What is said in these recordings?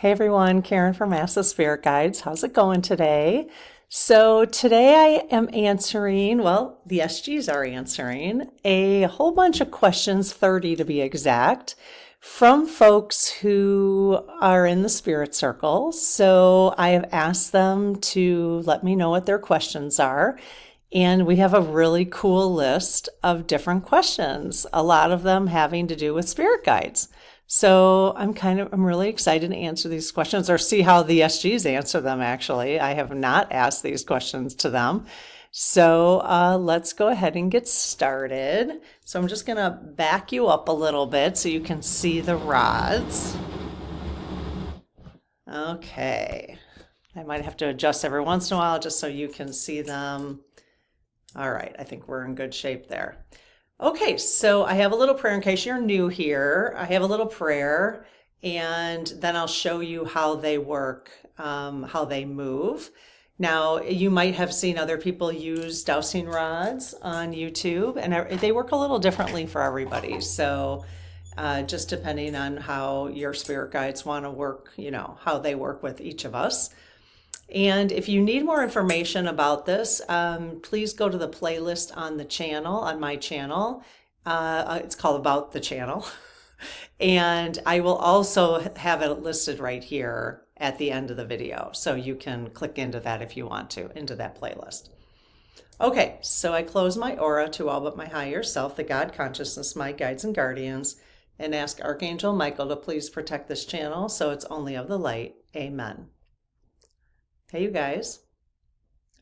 Hey everyone, Karen from Massive Spirit Guides. How's it going today? So today I am answering, well, the SGs are answering a whole bunch of questions, 30 to be exact, from folks who are in the spirit circle. So I have asked them to let me know what their questions are. And we have a really cool list of different questions, a lot of them having to do with spirit guides. So I'm really excited to answer these questions or see how the SGs answer them, actually. I have not asked these questions to them. So let's go ahead and get started. So I'm just going to back you up a little bit so you can see the rods. Okay. I might have to adjust every once in a while just so you can see them. All right, I think we're in good shape there. Okay, so I have a little prayer in case you're new here. I have a little prayer, and then I'll show you how they work, how they move. Now, you might have seen other people use dowsing rods on YouTube, and they work a little differently for everybody. So just depending on how your spirit guides want to work, how they work with each of us. And if you need more information about this, please go to the playlist on the channel, on my channel. It's called About the Channel. And I will also have it listed right here at the end of the video. So you can click into that if you want to, into that playlist. Okay, so I close my aura to all but my higher self, the God consciousness, my guides and guardians, and ask Archangel Michael to please protect this channel so it's only of the light. Amen. Hey, you guys.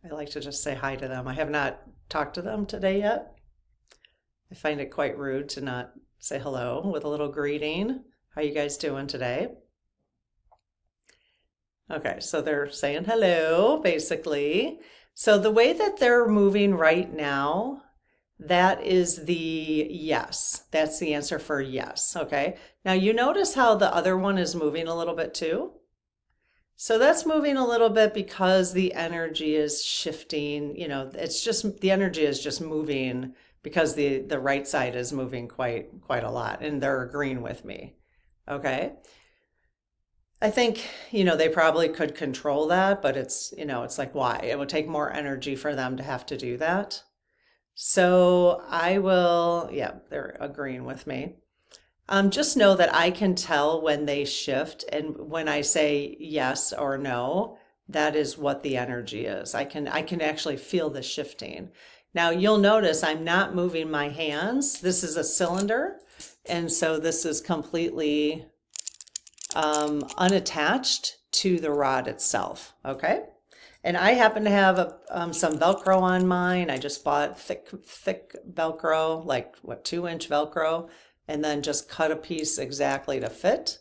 I like to just say hi to them. I have not talked to them today yet. I find it quite rude to not say hello with a little greeting. How you guys doing today? Okay, so they're saying hello, basically. So the way that they're moving right now, that is the yes. That's the answer for yes, okay? Now you notice how the other one is moving a little bit too? So that's moving a little bit because the energy is shifting, it's just, the energy is just moving because the right side is moving quite a lot, and they're agreeing with me, okay? I think, they probably could control that, but it's like, why? It would take more energy for them to have to do that. So they're agreeing with me. Just know that I can tell when they shift, and when I say yes or no, that is what the energy is. I can actually feel the shifting. Now you'll notice I'm not moving my hands. This is a cylinder, and so this is completely unattached to the rod itself, okay? And I happen to have some Velcro on mine. I just bought thick Velcro, like 2-inch Velcro, and then just cut a piece exactly to fit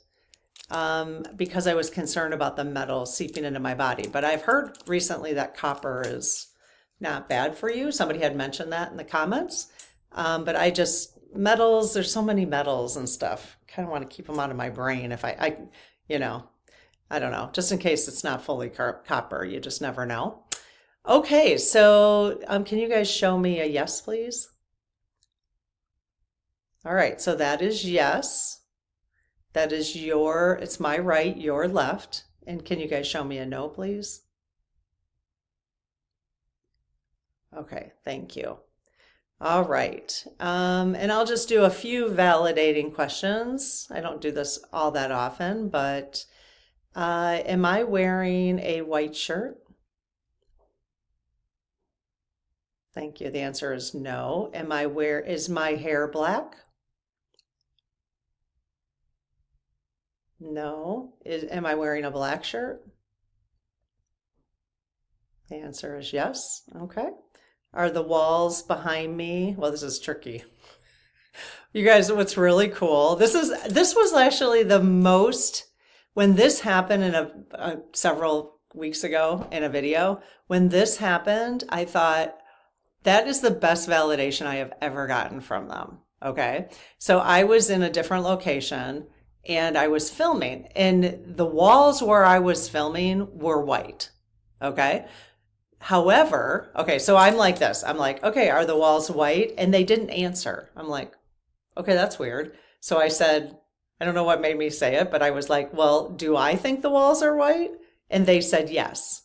because I was concerned about the metal seeping into my body. But I've heard recently that copper is not bad for you. Somebody had mentioned that in the comments. But metals, there's so many metals and stuff. Kind of want to keep them out of my brain if I don't know, just in case it's not fully copper. You just never know. Okay, so can you guys show me a yes, please? All right, so that is yes. That is it's my right, your left. And can you guys show me a no, please? Okay, thank you. All right, and I'll just do a few validating questions. I don't do this all that often, but am I wearing a white shirt? Thank you. The answer is no. Is my hair black? No. Am I wearing a black shirt? The answer is yes. Okay. Are the walls behind me? Well, this is tricky. You guys, what's really cool, this was actually the most, when this happened in several weeks ago in a video, when this happened, I thought that is the best validation I have ever gotten from them. Okay. So I was in a different location and I was filming, and the walls where I was filming were white. Okay. However, okay, so I'm like this. I'm like, okay, are the walls white? And they didn't answer. I'm like, okay, that's weird. So I said, I don't know what made me say it, but I was like, well, do I think the walls are white? And they said yes.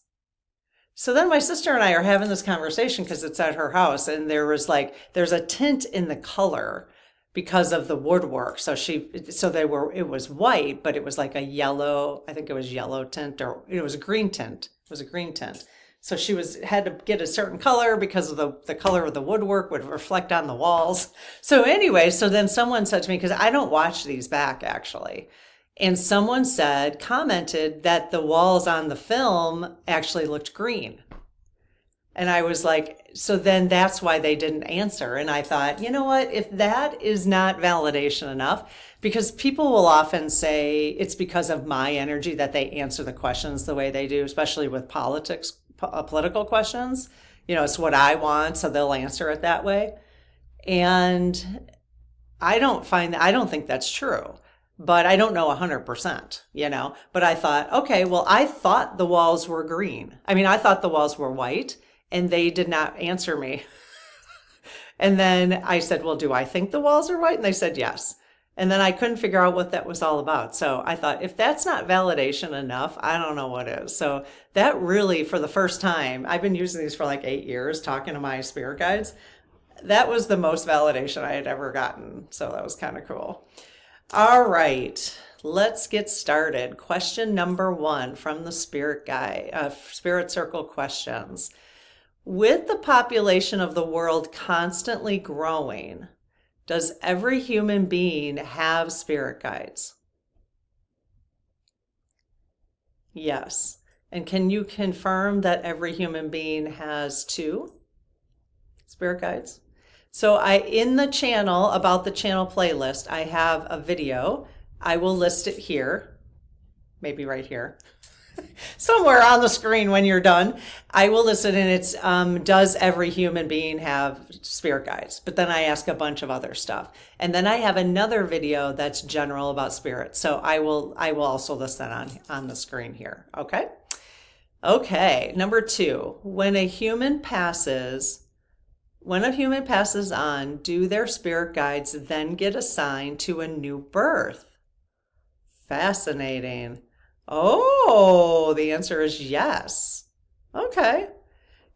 So then my sister and I are having this conversation because it's at her house, and there's a tint in the color because of the woodwork. It was white, but it was like a yellow, I think it was yellow tint, or it was a green tint. It was a green tint. So had to get a certain color because of the color of the woodwork would reflect on the walls. So anyway, so then someone said to me, because I don't watch these back actually, and someone commented that the walls on the film actually looked green. And I was like, so then that's why they didn't answer. And I thought, you know what, if that is not validation enough, because people will often say it's because of my energy that they answer the questions the way they do, especially with political questions. It's what I want, so they'll answer it that way. And I don't think that's true. But I don't know 100%, but I thought, okay, well, I thought the walls were green. I thought the walls were white, and they did not answer me. And then I said, well, do I think the walls are white? And they said yes. And then I couldn't figure out what that was all about. So I thought, if that's not validation enough, I don't know what is. So that really, for the first time, I've been using these for like 8 years, talking to my spirit guides. That was the most validation I had ever gotten. So that was kind of cool. All right, let's get started. Question number 1 from the Spirit Circle questions. With the population of the world constantly growing, does every human being have spirit guides? Yes. And can you confirm that every human being has 2 spirit guides? So in the channel, about the channel playlist, I have a video. I will list it here, maybe right here, somewhere on the screen when you're done. I will list it, and it's, does every human being have spirit guides? But then I ask a bunch of other stuff. And then I have another video that's general about spirit. So I will also list that on the screen here, okay? Okay, number 2, when a human passes on, do their spirit guides then get assigned to a new birth? Fascinating. Oh, the answer is yes. Okay.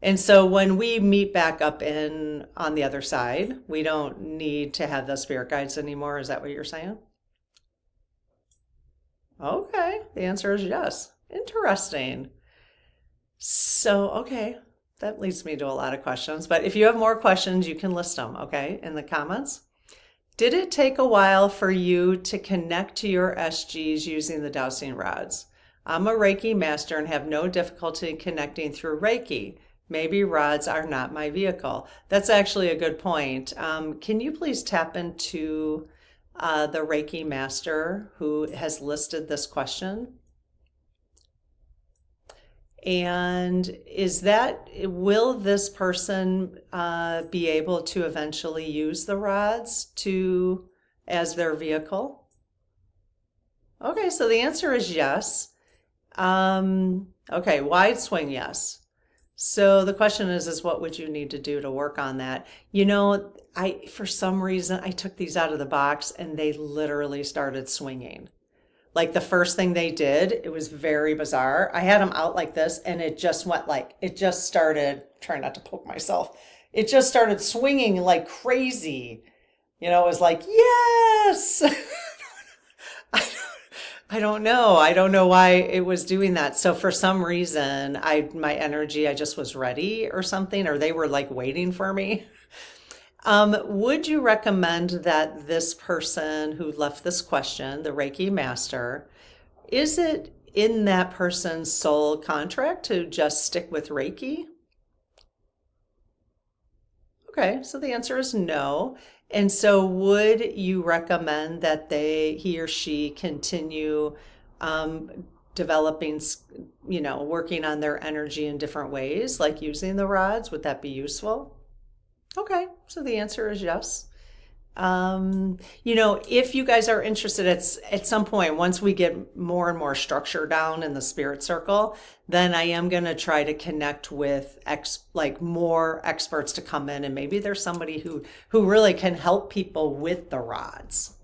And so when we meet back up on the other side, we don't need to have the spirit guides anymore. Is that what you're saying? Okay. The answer is yes. Interesting. So, okay. That leads me to a lot of questions, but if you have more questions, you can list them, okay, in the comments. Did it take a while for you to connect to your SGs using the dowsing rods? I'm a Reiki master and have no difficulty connecting through Reiki. Maybe rods are not my vehicle. That's actually a good point. Can you please tap into the Reiki master who has listed this question? And will this person be able to eventually use the rods as their vehicle? Okay, so the answer is yes. Okay, wide swing, yes. So the question is what would you need to do to work on that? For some reason, I took these out of the box and they literally started swinging. Like the first thing they did, it was very bizarre. I had them out like this and it just started, trying not to poke myself. It just started swinging like crazy. It was like, yes. I don't know. I don't know why it was doing that. So for some reason, my energy, I just was ready or something, or they were like waiting for me. Would you recommend that this person who left this question, the Reiki master, is it in that person's soul contract to just stick with Reiki? Okay, so the answer is no. And so would you recommend that he or she continue developing, working on their energy in different ways, like using the rods? Would that be useful? Okay, so the answer is yes. If you guys are interested at some point, once we get more and more structure down in the spirit circle, then I am going to try to connect with more experts to come in, and maybe there's somebody who really can help people with the rods.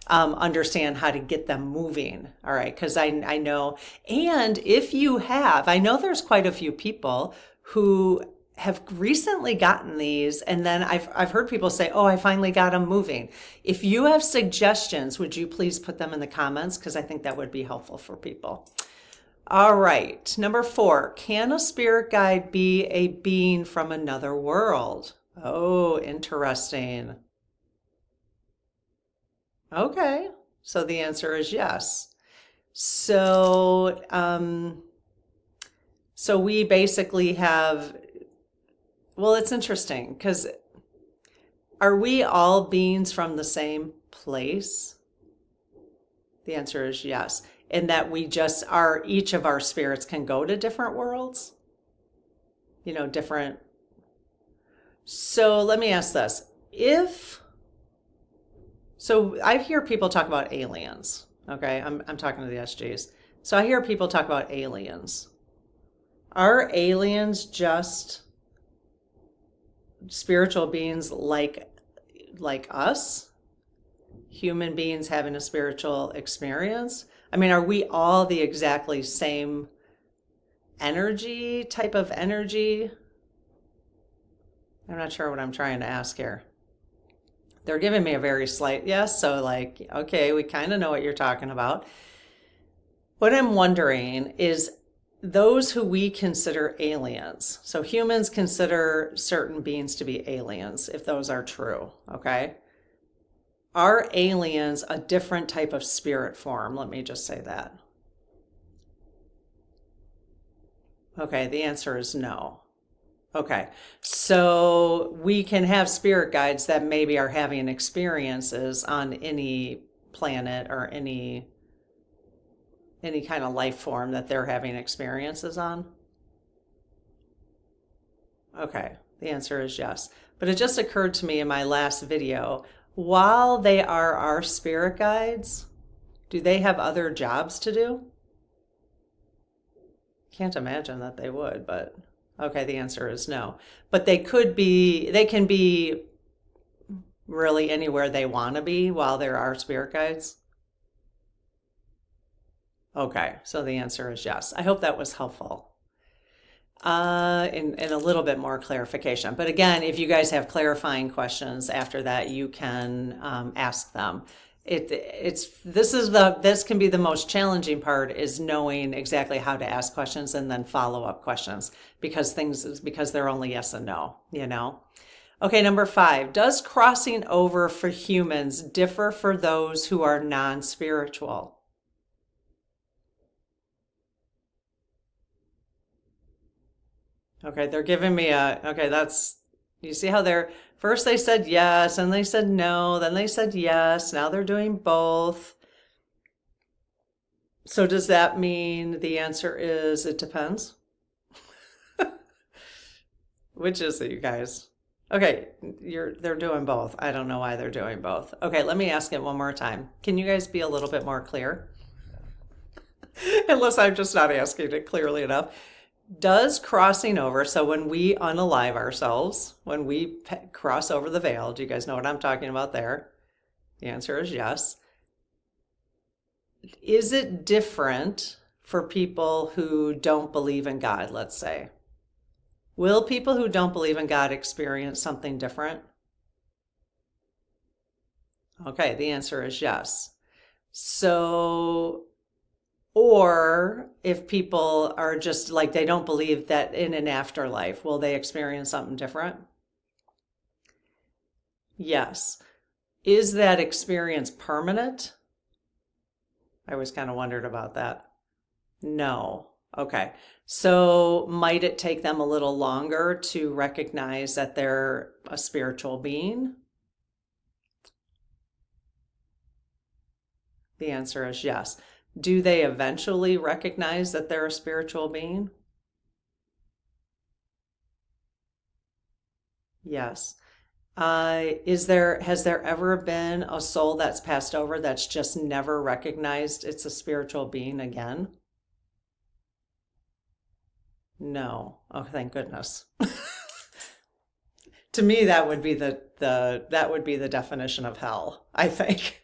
understand how to get them moving. All right. Because I know, and if you have, I know there's quite a few people who have recently gotten these, and then I've heard people say, oh, I finally got them moving. If you have suggestions, would you please put them in the comments? Because I think that would be helpful for people. All right. Number 4, can a spirit guide be a being from another world? Oh, interesting. Okay. So the answer is yes. So, so we basically have, well, it's interesting because are we all beings from the same place? The answer is yes. In that we just are, each of our spirits can go to different worlds, different. So let me ask this. So I hear people talk about aliens. Okay. I'm talking to the SGs. So I hear people talk about aliens. Are aliens just spiritual beings like us? Human beings having a spiritual experience? I mean, are we all the exactly same type of energy? I'm not sure what I'm trying to ask here. They're giving me a very slight yes, so okay, we kind of know what you're talking about. What I'm wondering is those who we consider aliens. So humans consider certain beings to be aliens, if those are true, okay? Are aliens a different type of spirit form? Let me just say that. Okay, the answer is no. Okay, so we can have spirit guides that maybe are having experiences on any planet or any kind of life form that they're having experiences on. Okay, the answer is yes. But it just occurred to me in my last video, while they are our spirit guides, do they have other jobs to do? Can't imagine that they would, but okay, the answer is no. But they can be really anywhere they want to be while they're our spirit guides. Okay, so the answer is yes. I hope that was helpful. And a little bit more clarification. But again, if you guys have clarifying questions after that, you can ask them. This can be the most challenging part, is knowing exactly how to ask questions and then follow up questions, because they're only yes and no, Okay, number 5, does crossing over for humans differ for those who are non-spiritual? Okay, they're giving me you see how first they said yes, and they said no, then they said yes, now they're doing both. So does that mean the answer is it depends? Which is it, you guys? Okay, they're doing both. I don't know why they're doing both. Okay, let me ask it one more time. Can you guys be a little bit more clear? Unless I'm just not asking it clearly enough. Does crossing over, so when we unalive ourselves, when we cross over the veil, do you guys know what I'm talking about there? The answer is yes. Is it different for people who don't believe in God, let's say? Will people who don't believe in God experience something different? Okay, the answer is yes. So, or if people are just they don't believe that in an afterlife, will they experience something different? Yes. Is that experience permanent? I always kind of wondered about that. No. Okay. So might it take them a little longer to recognize that they're a spiritual being? The answer is yes. Do they eventually recognize that they're a spiritual being? Yes. Has there ever been a soul that's passed over that's just never recognized it's a spiritual being again? No. Oh, thank goodness. To me, that would be that would be the definition of hell, I think.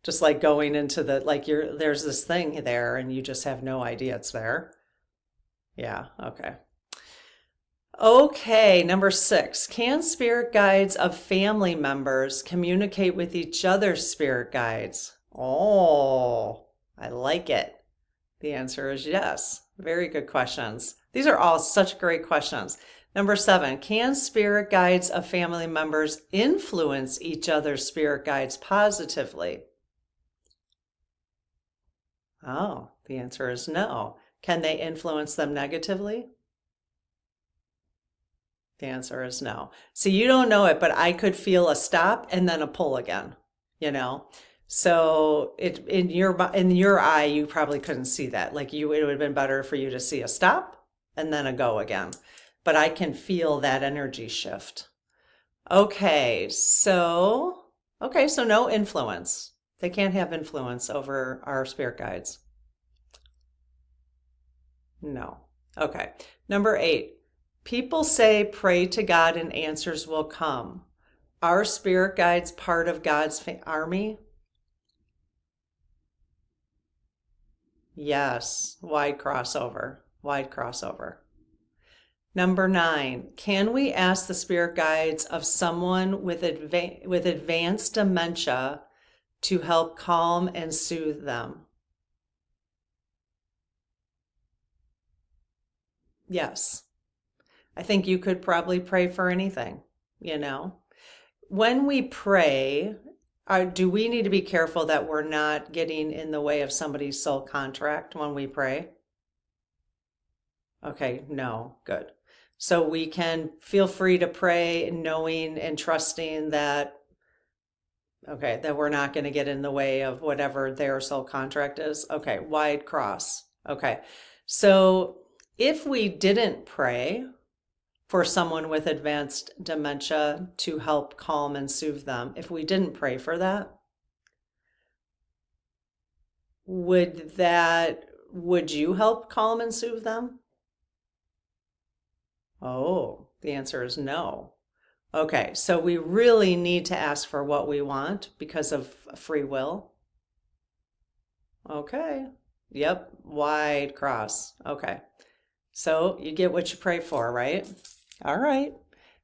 Just like going into the like there's this thing there and you just have no idea it's there. Yeah, okay. Okay, number 6. Can spirit guides of family members communicate with each other's spirit guides? Oh, I like it. The answer is yes. Very good questions. These are all such great questions. Number 7, can spirit guides of family members influence each other's spirit guides positively? Oh, the answer is no. Can they influence them negatively? The answer is no. See, you don't know it, but I could feel a stop and then a pull again, you know? So it in your eye, you probably couldn't see that. Like it would have been better for you to see a stop and then a go again. But I can feel that energy shift. Okay, so no influence. They can't have influence over our spirit guides. No. Okay. Number 8. People say pray to God and answers will come. Are spirit guides part of God's army? Yes. Wide crossover. Wide crossover. Number 9. Can we ask the spirit guides of someone with advanced dementia to help calm and soothe them? Yes. I think you could probably pray for anything, you know. When we pray, do we need to be careful that we're not getting in the way of somebody's soul contract when we pray? Okay, no, good. So we can feel free to pray knowing and trusting that, okay, that we're not going to get in the way of whatever their soul contract is. Okay, wide cross. Okay, so if we didn't pray for someone with advanced dementia to help calm and soothe them, if we didn't pray for that, would you help calm and soothe them? Oh, the answer is no. Okay, so we really need to ask for what we want because of free will. Okay, yep, wide cross. Okay, so you get what you pray for, right? All right,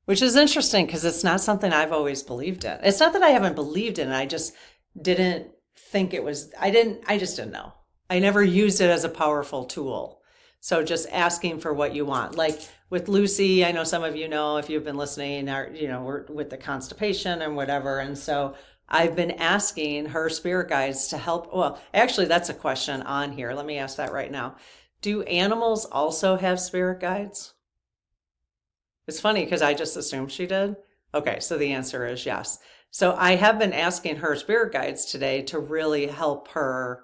which is interesting because it's not something I've always believed in. It's not that I haven't believed in it, I just didn't think it was, I just didn't know. I never used it as a powerful tool. So just asking for what you want. Like with Lucy, I know some of you know if you've been listening, or we're with the constipation and whatever. And so I've been asking her spirit guides to help. Well, actually, that's a question on here. Let me ask that right now. Do animals also have spirit guides? It's funny because I just assumed she did. Okay, so the answer is yes. So I have been asking her spirit guides today to really help her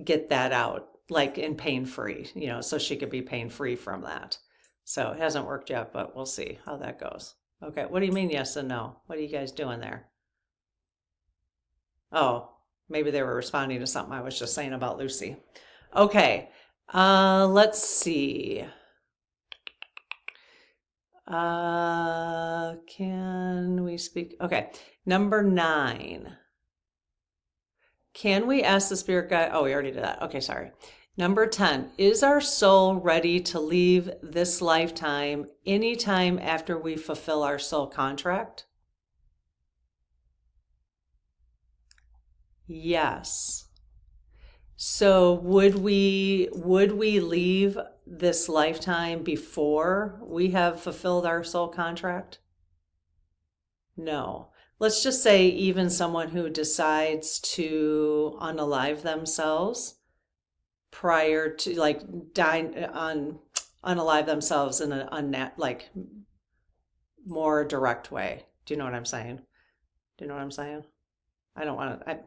get that out, like in pain-free, so she could be pain-free from that. So it hasn't worked yet, but we'll see how that goes. Okay, what do you mean yes and no? What are you guys doing there? Oh, maybe they were responding to something I was just saying about Lucy. Okay, let's see. Can we speak? Okay, number 9. Can we ask the spirit guide? Oh, we already did that. Okay, sorry. Number 10, is our soul ready to leave this lifetime anytime after we fulfill our soul contract? Yes. So would we leave this lifetime before we have fulfilled our soul contract? No. Let's just say even someone who decides to unalive themselves prior to unalive themselves in a more direct way. Do you know what I'm saying? Do you know what I'm saying? I don't want to,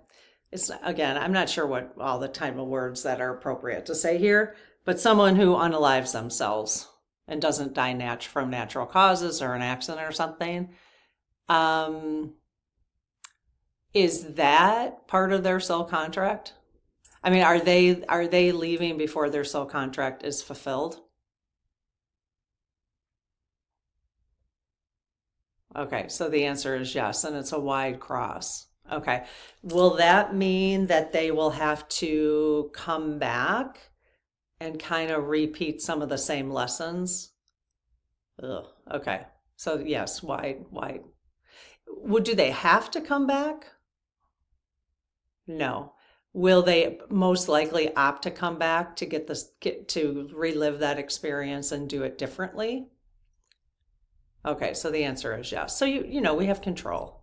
again, I'm not sure what all the type of words that are appropriate to say here, but someone who unalives themselves and doesn't die from natural causes or an accident or something. Is that part of their soul contract? I mean, are they leaving before their soul contract is fulfilled? Okay, so the answer is yes, and it's a wide cross. Okay, will that mean that they will have to come back and kind of repeat some of the same lessons? Ugh, okay, so yes, wide, wide. Do they have to come back? No. Will they most likely opt to come back to get to relive that experience and do it differently? Okay, so the answer is yes. So you know, we have control.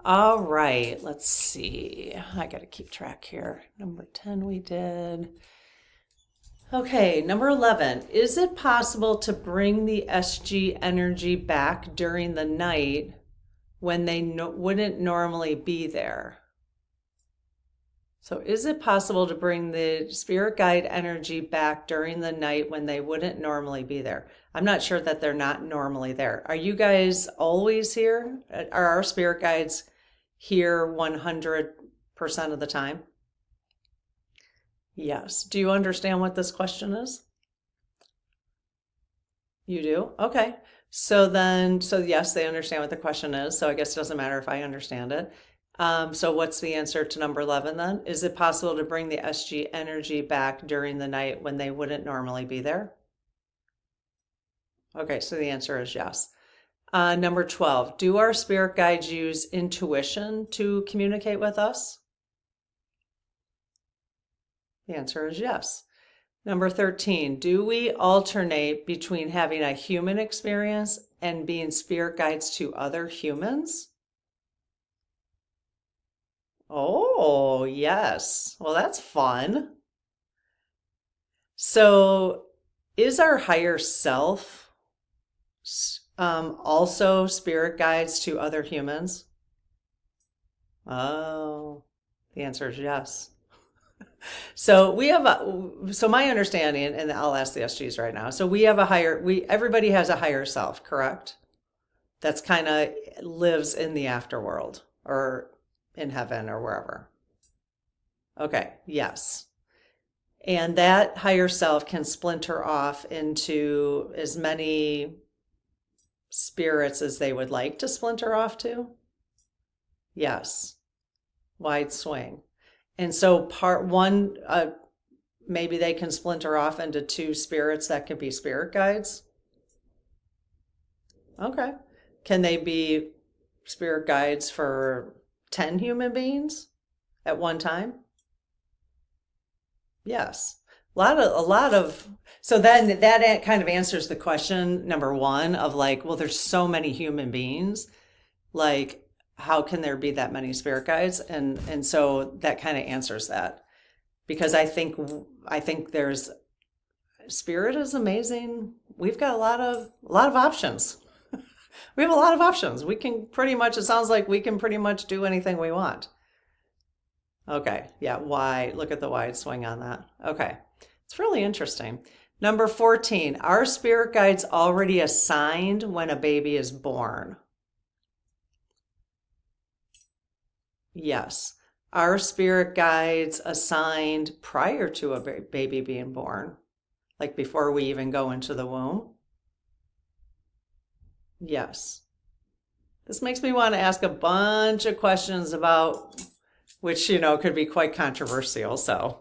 All right, let's see. I got to keep track here. Number 10 we did. Okay, number 11. Is it possible to bring the SG energy back during the night when they wouldn't normally be there? So is it possible to bring the spirit guide energy back during the night when they wouldn't normally be there? I'm not sure that they're not normally there. Are you guys always here? Are our spirit guides here 100% of the time? Yes. Do you understand what this question is? You do? Okay. So yes, they understand what the question is. So I guess it doesn't matter if I understand it. So what's the answer to number 11 then? Is it possible to bring the SG energy back during the night when they wouldn't normally be there? Okay, so the answer is yes. Number 12, do our spirit guides use intuition to communicate with us? The answer is yes. Number 13, do we alternate between having a human experience and being spirit guides to other humans? Oh, yes. Well, that's fun. So, is our higher self also spirit guides to other humans? Oh, the answer is yes. So so my understanding, and I'll ask the SGs right now. So we have everybody has a higher self, correct? That's kind of lives in the afterworld or in heaven or wherever. Okay, yes. And that higher self can splinter off into as many spirits as they would like to splinter off to. Yes, wide swing. And so part one, maybe they can splinter off into two spirits that could be spirit guides. Okay. Can they be spirit guides for 10 human beings at one time? Yes. So then that kind of answers the question, number one, of like, well, there's so many human beings. Like, how can there be that many spirit guides? And so that kind of answers that, because I think there's spirit is amazing. We've got a lot of options. We have a lot of options. We can pretty much, it sounds like we can pretty much do anything we want. Okay, yeah, look at the wide swing on that. Okay, it's really interesting. Number 14, are spirit guides already assigned when a baby is born? Yes. Are spirit guides assigned prior to a baby being born? Like before we even go into the womb? Yes. This makes me want to ask a bunch of questions about, which, could be quite controversial. So,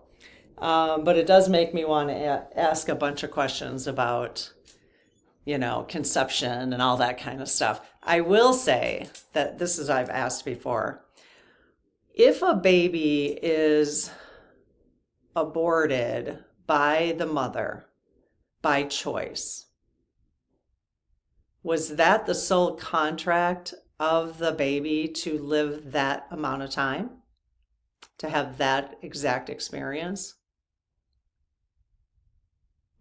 but it does make me want to ask a bunch of questions about, conception and all that kind of stuff. I will say that I've asked before. If a baby is aborted by the mother by choice, was that the sole contract of the baby to live that amount of time, to have that exact experience?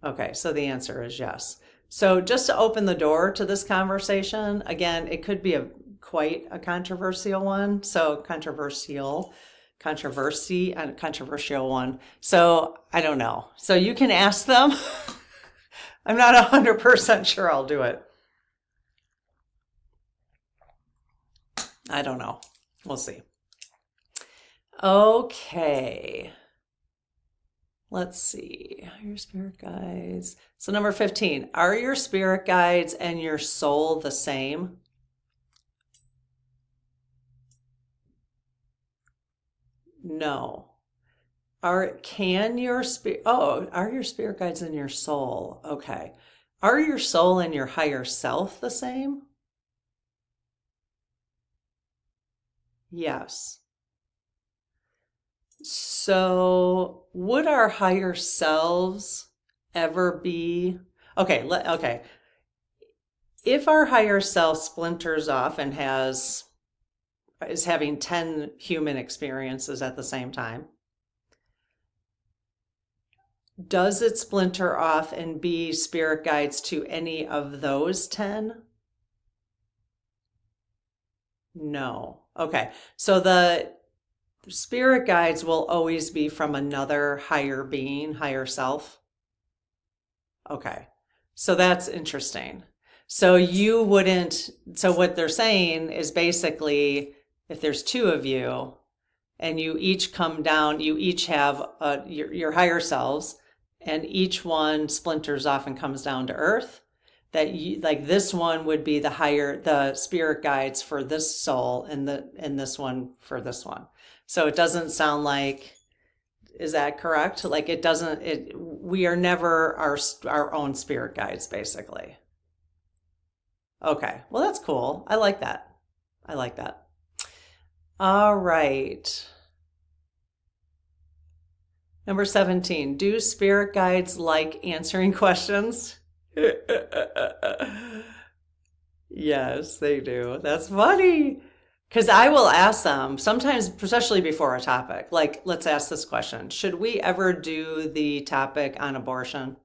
Okay, so the answer is yes. So just to open the door to this conversation, again, it could be quite a controversial one. So controversy and a controversial one. So I don't know. So you can ask them. I'm not 100% sure I'll do it. I don't know. We'll see. Okay. Let's see. Your spirit guides. So number 15, are your spirit guides and your soul the same? No. Are your spirit guides in your soul? Okay. Are your soul and your higher self the same? Yes. So, would our higher selves ever be okay. If our higher self splinters off and is having 10 human experiences at the same time, does it splinter off and be spirit guides to any of those 10? No. Okay. So the spirit guides will always be from another higher being, higher self. Okay. So that's interesting. So what they're saying is basically if there's two of you and you each come down, you each have your higher selves, and each one splinters off and comes down to earth, that you like this one would be the spirit guides for this soul and this one for this one. So it doesn't sound like, is that correct? Like we are never our own spirit guides, basically. Okay. Well, that's cool. I like that. I like that. All right. Number 17, do spirit guides like answering questions? Yes, they do. That's funny. Because I will ask them sometimes, especially before a topic. Like, let's ask this question. Should we ever do the topic on abortion?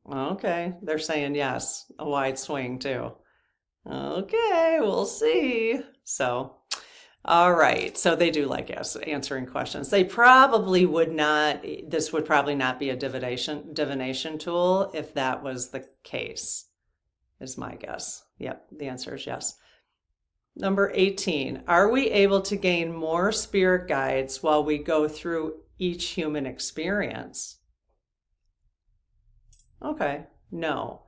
Okay, they're saying yes. A wide swing, too. Okay, we'll see. So, all right. So they do like answering questions. They probably would not, this would probably not be a divination tool if that was the case, is my guess. Yep, the answer is yes. Number 18, are we able to gain more spirit guides while we go through each human experience? Okay, no.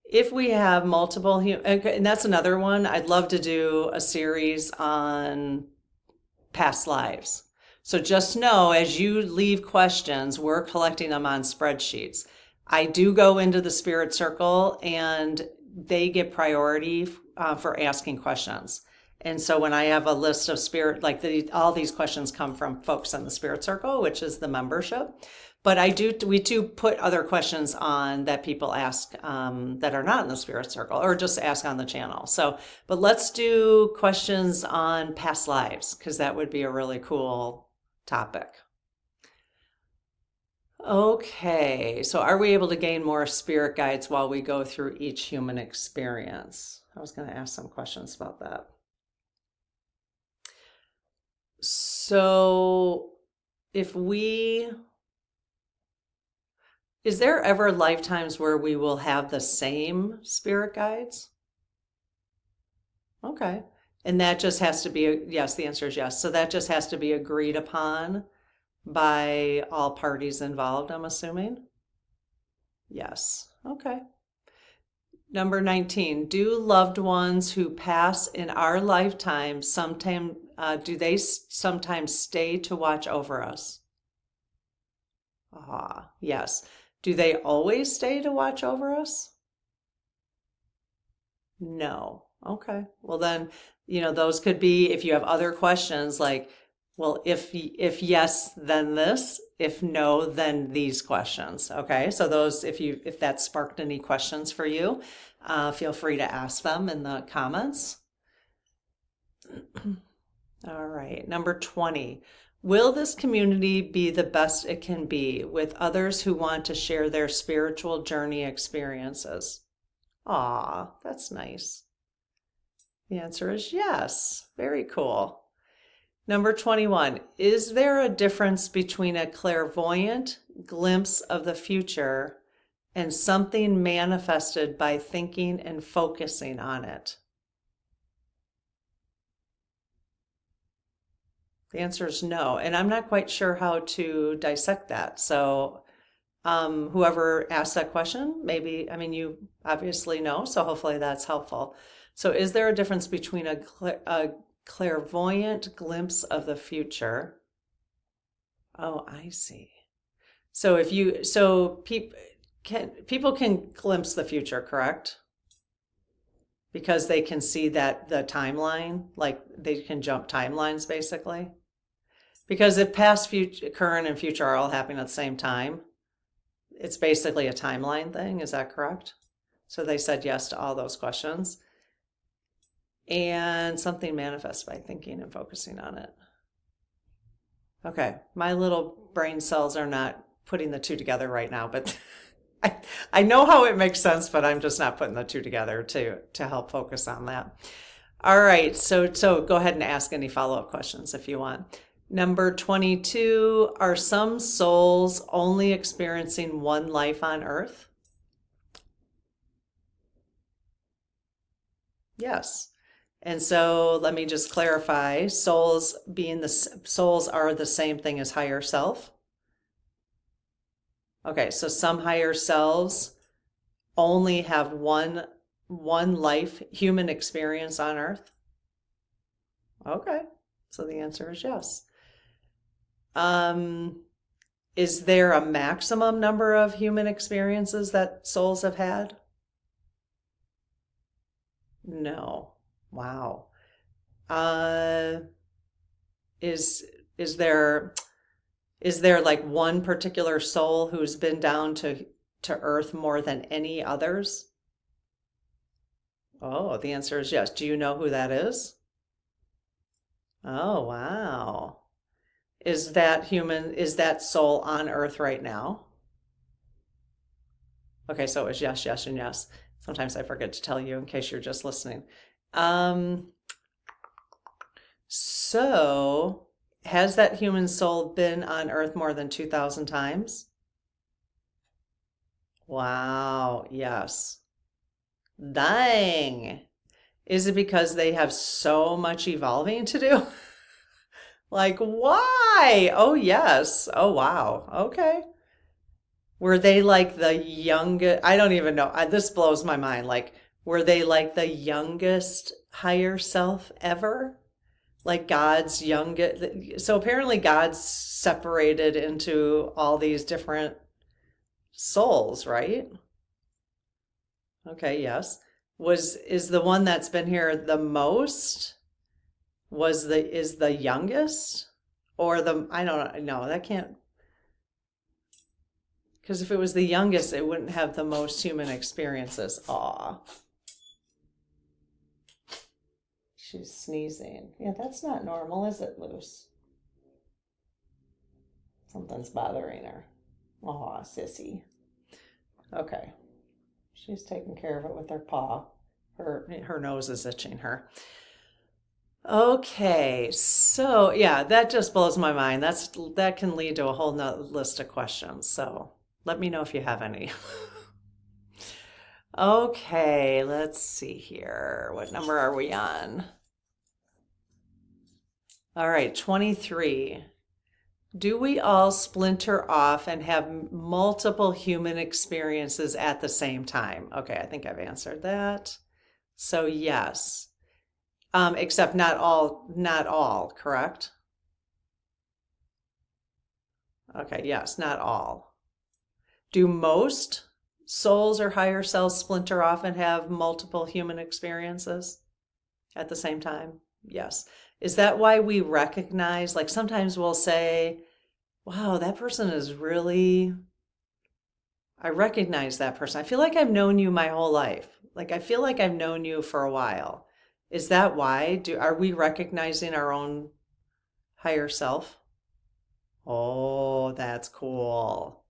If we have multiple, and that's another one, I'd love to do a series on past lives. So just know as you leave questions, we're collecting them on spreadsheets. I do go into the spirit circle and they get priority for asking questions. And so when I have a list of spirit, all these questions come from folks in the spirit circle, which is the membership. But we do put other questions on that people ask that are not in the spirit circle or just ask on the channel. So, but let's do questions on past lives because that would be a really cool topic. Okay, so are we able to gain more spirit guides while we go through each human experience? I was going to ask some questions about that. So, is there ever lifetimes where we will have the same spirit guides? Okay. And that just has to be, yes, the answer is yes. So that just has to be agreed upon by all parties involved, I'm assuming? Yes. Okay. Number 19, do loved ones who pass in our lifetime do they sometimes stay to watch over us? Yes. Do they always stay to watch over us? No. Okay. Well then, those could be, if you have other questions like, well, if yes, then this, if no, then these questions. Okay. So those, if that sparked any questions for you, feel free to ask them in the comments. All right. Number 20. Will this community be the best it can be with others who want to share their spiritual journey experiences? Aw, that's nice. The answer is yes. Very cool. Number 21, is there a difference between a clairvoyant glimpse of the future and something manifested by thinking and focusing on it? The answer is no, and I'm not quite sure how to dissect that. So whoever asked that question, you obviously know, so hopefully that's helpful. So is there a difference between a clairvoyant glimpse of the future. Oh, I see. So if you, so people can glimpse the future, correct? Because they can see that the timeline, like they can jump timelines basically. Because if past, future, current, and future are all happening at the same time, it's basically a timeline thing. Is that correct? So they said yes to all those questions. And something manifests by thinking and focusing on it. Okay, my little brain cells are not putting the two together right now, but I know how it makes sense, but I'm just not putting the two together to help focus on that. All right, so go ahead and ask any follow-up questions if you want. Number 22, are some souls only experiencing one life on Earth? Yes. And so let me just clarify, souls are the same thing as higher self. Okay, so some higher selves only have one life human experience on Earth. Okay, so the answer is yes. Is there a maximum number of human experiences that souls have had? No. Wow. Is there like one particular soul who's been down to Earth more than any others? Oh, the answer is yes. Do you know who that is? Oh, wow. Is that soul on Earth right now? Okay, so it was yes, yes, and yes. Sometimes I forget to tell you in case you're just listening. So has that human soul been on Earth more than 2,000 times? Wow, yes. Dang. Is it because they have so much evolving to do? Like, why? Oh, yes. Oh, wow. Okay. Were they like the youngest? I don't even know. This blows my mind. Like, were they like the youngest higher self ever? Like God's youngest. So apparently God's separated into all these different souls, right? Okay, yes. Is the one that's been here the most? Is the youngest? Or I don't know. That can't. Because if it was the youngest, it wouldn't have the most human experiences. Aw. She's sneezing. Yeah, that's not normal, is it, Luce? Something's bothering her. Aw, sissy. Okay. She's taking care of it with her paw. Her nose is itching her. Okay, so yeah, that just blows my mind. That can lead to a whole nother list of questions. So let me know if you have any. Okay, let's see here. What number are we on? All right, 23. Do we all splinter off and have multiple human experiences at the same time? Okay, I think I've answered that. So yes. Except not all, correct? Okay, yes, not all. Do most souls or higher selves splinter off and have multiple human experiences at the same time? Yes. Is that why we recognize, like sometimes we'll say, wow, that person is really, I recognize that person. I feel like I've known you my whole life. Like I feel like I've known you for a while. Is that why? Are we recognizing our own higher self? Oh, that's cool.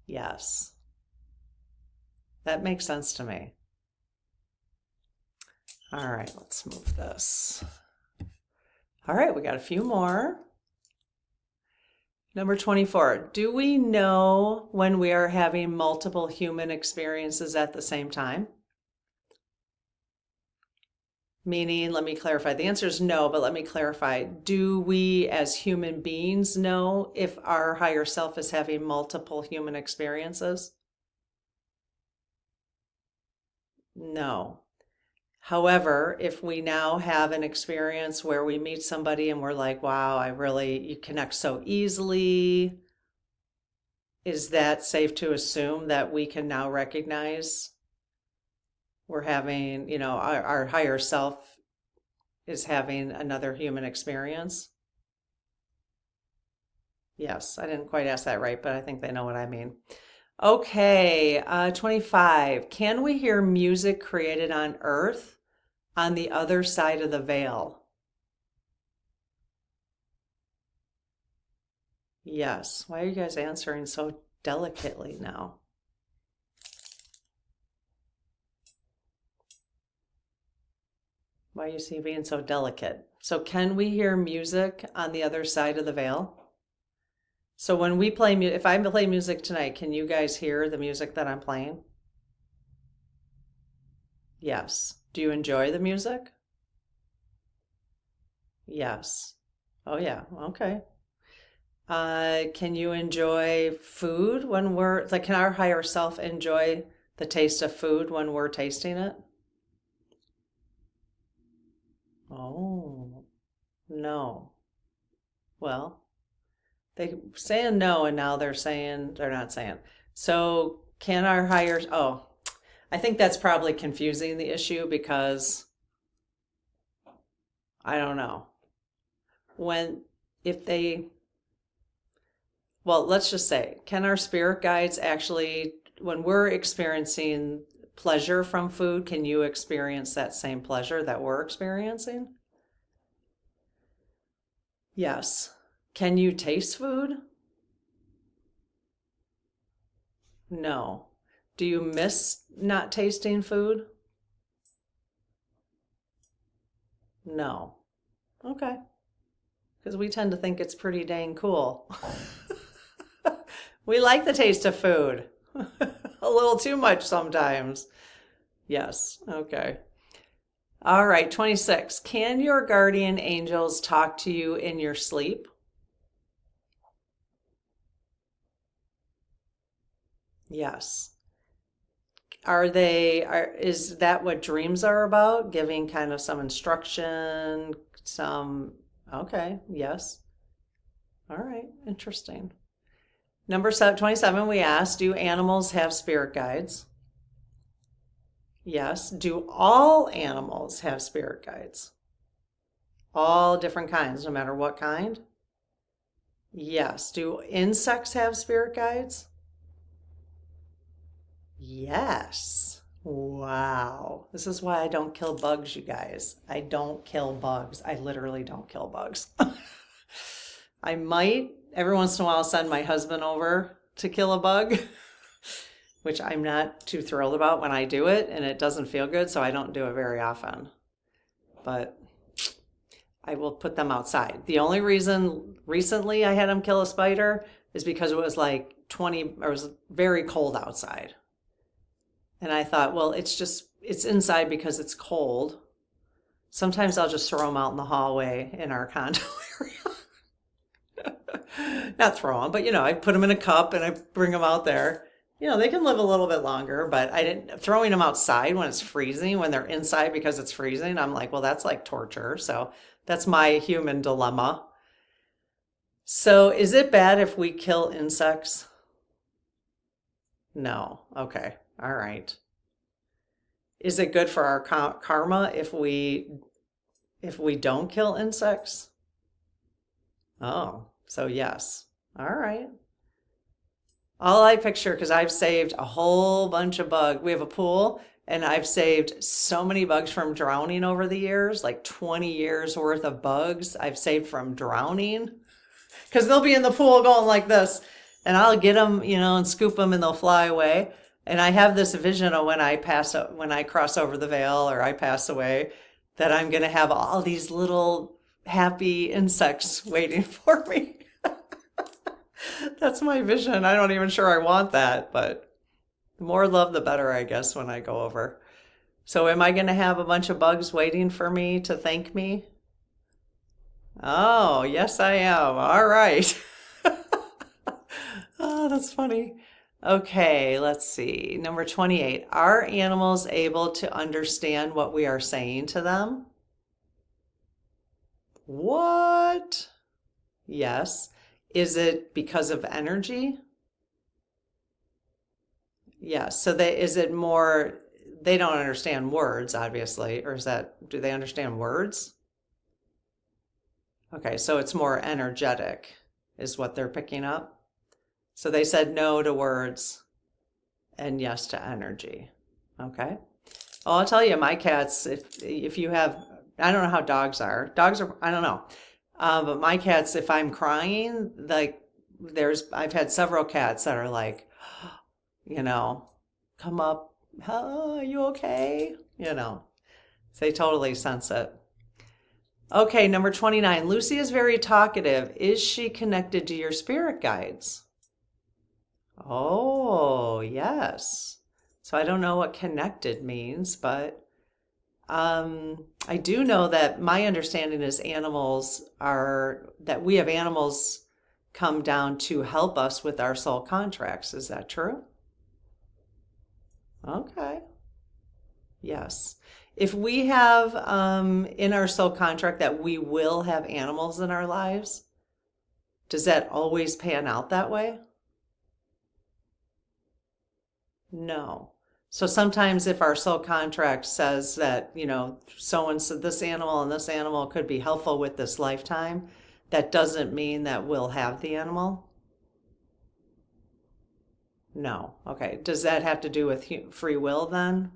Yes. That makes sense to me. All right, let's move this. All right, we got a few more. Number 24, do we know when we are having multiple human experiences at the same time? Meaning, let me clarify. The answer is no, but let me clarify. Do we as human beings know if our higher self is having multiple human experiences? No. However, if we now have an experience where we meet somebody and we're like, wow, you connect so easily, is that safe to assume that we can now recognize we're having, our higher self is having another human experience? Yes, I didn't quite ask that right, but I think they know what I mean. Okay, 25. Can we hear music created on Earth on the other side of the veil? Yes. Why are you guys answering so delicately now? Why are you being so delicate? So can we hear music on the other side of the veil? So when we play music, if I play music tonight, can you guys hear the music that I'm playing? Yes. Do you enjoy the music? Yes. Oh yeah. Okay. Can you enjoy food when can our higher self enjoy the taste of food when we're tasting it? Oh, no. Well, they saying no and now they're not saying. So can our higher, oh, I think that's probably confusing the issue because I don't know. If they, well, let's just say, can our spirit guides actually, when we're experiencing pleasure from food, can you experience that same pleasure that we're experiencing? Yes. Can you taste food? No. Do you miss not tasting food? No. Okay. Because we tend to think it's pretty dang cool. We like the taste of food. A little too much sometimes. Yes. Okay. All right. 26. Can your guardian angels talk to you in your sleep? Yes. Is that what dreams are about? Giving kind of some instruction, okay, yes. All right, interesting. Number 27, we asked, do animals have spirit guides? Yes. Do all animals have spirit guides? All different kinds, no matter what kind? Yes. Do insects have spirit guides? Yes. Wow. This is why I don't kill bugs, you guys. I don't kill bugs. I literally don't kill bugs. I might every once in a while send my husband over to kill a bug, which I'm not too thrilled about when I do it, and it doesn't feel good, so I don't do it very often. But I will put them outside. The only reason recently I had him kill a spider is because it was like it was very cold outside. And I thought, well, it's inside because it's cold. Sometimes I'll just throw them out in the hallway in our condo area. Not throw them, but I put them in a cup and I bring them out there. They can live a little bit longer, but throwing them outside when it's freezing, when they're inside because it's freezing, I'm like, well, that's like torture. So that's my human dilemma. So is it bad if we kill insects? No. Okay. All right. Is it good for our karma if we don't kill insects? Oh, so yes. All right. All I picture, because I've saved a whole bunch of bugs. We have a pool, and I've saved so many bugs from drowning over the years, like 20 years worth of bugs I've saved from drowning. Because they'll be in the pool going like this, and I'll get them, and scoop them, and they'll fly away. And I have this vision of when I cross over the veil or I pass away, that I'm going to have all these little happy insects waiting for me. That's my vision. I'm not even sure I want that, but the more love, the better, I guess, when I go over. So am I going to have a bunch of bugs waiting for me to thank me? Oh, yes, I am. All right. Oh, that's funny. Okay, let's see. Number 28. Are animals able to understand what we are saying to them? What? Yes. Is it because of energy? Yes. So is it more, they don't understand words, obviously, or do they understand words? Okay, so it's more energetic, is what they're picking up. So they said no to words and yes to energy. Okay. Well, I'll tell you, my cats, if you have, I don't know how dogs are. Dogs are, I don't know. But my cats, if I'm crying, like I've had several cats that are like, you know, come up, oh, are you okay? You know, they totally sense it. Okay, number 29. Lucy is very talkative. Is she connected to your spirit guides? Oh, yes. So I don't know what connected means, but I do know that my understanding is that we have animals come down to help us with our soul contracts. Is that true? Okay. Yes. If we have in our soul contract that we will have animals in our lives, does that always pan out that way? No. So sometimes if our soul contract says that, so and so this animal and this animal could be helpful with this lifetime, that doesn't mean that we'll have the animal? No. Okay. Does that have to do with free will then?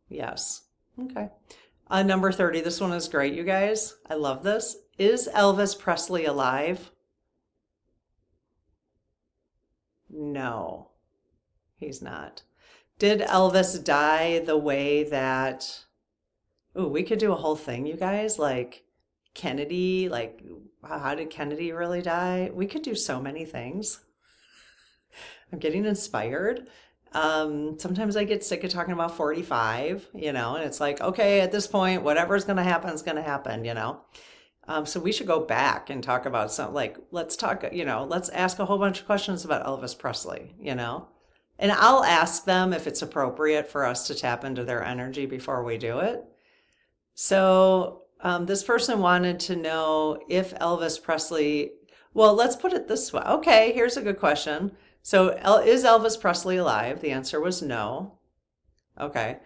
Yes. Okay. Number 30. This one is great, you guys. I love this. Is Elvis Presley alive? No. He's not. Did Elvis die the way that, ooh, we could do a whole thing, you guys, like Kennedy, like how did Kennedy really die? We could do so many things. I'm getting inspired. Sometimes I get sick of talking about 45, and it's like, okay, at this point, whatever's going to happen is going to happen. So we should go back and talk about let's talk, let's ask a whole bunch of questions about Elvis Presley, And I'll ask them if it's appropriate for us to tap into their energy before we do it. So this person wanted to know if Elvis Presley, well, let's put it this way. Okay, here's a good question. So is Elvis Presley alive? The answer was no. Okay.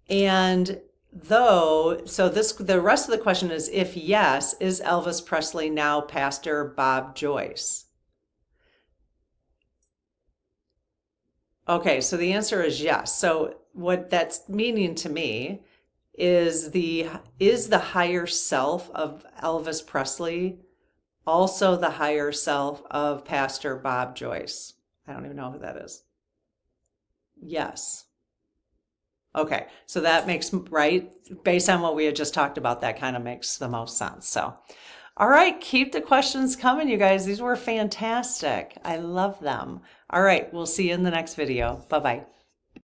And the rest of the question is, if yes, is Elvis Presley now Pastor Bob Joyce? Okay, so the answer is yes. So what that's meaning to me is the higher self of Elvis Presley also the higher self of Pastor Bob Joyce? I don't even know who that is. Yes. Okay, so that makes, right? Based on what we had just talked about, that kind of makes the most sense. So, all right, keep the questions coming, you guys. These were fantastic. I love them. All right, we'll see you in the next video. Bye-bye.